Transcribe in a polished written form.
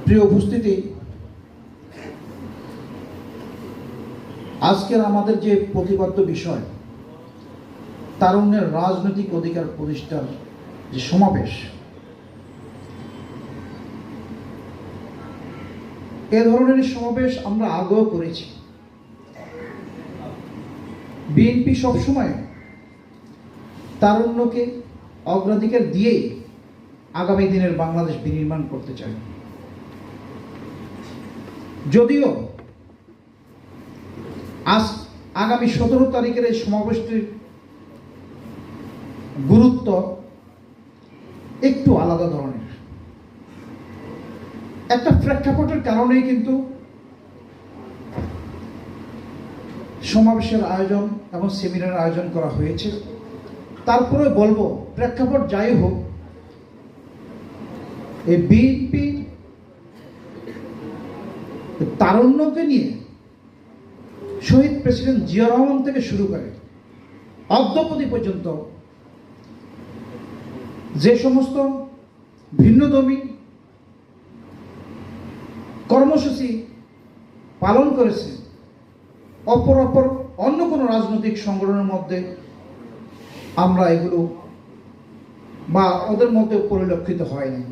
প্রিয় উপস্থিতি, আজকের আমাদের যে প্রতিপাদ্য বিষয় তারুণ্যের রাজনৈতিক অধিকার প্রতিষ্ঠার যে সমাবেশ, এ ধরনের সমাবেশ আমরা আগেও করেছি। বিএনপি সবসময় তারুণ্যকে অগ্রাধিকার দিয়েই আগামী দিনের বাংলাদেশ বিনির্মাণ করতে চায়। যদিও আজ আগামী 17 তারিখের এই সমাবেশটির গুরুত্ব একটু আলাদা ধরনের। একটা প্রেক্ষাপটের কারণেই কিন্তু সমাবেশের আয়োজন এবং সেমিনারের আয়োজন করা হয়েছে। তারপরে বলবো, প্রেক্ষাপট যাই হোক, এই বিএনপি তারুণ্যকে নিয়ে শহীদ প্রেসিডেন্ট জিয়া রহমান থেকে শুরু করে অদ্যাবধি পর্যন্ত যে সমস্ত ভিন্নধর্মী কর্মসূচি পালন করেছে, অপর অন্য কোনো রাজনৈতিক সংগঠনের মধ্যে আমরা এগুলো বা ওদের মধ্যে পরিলক্ষিত হয়নি।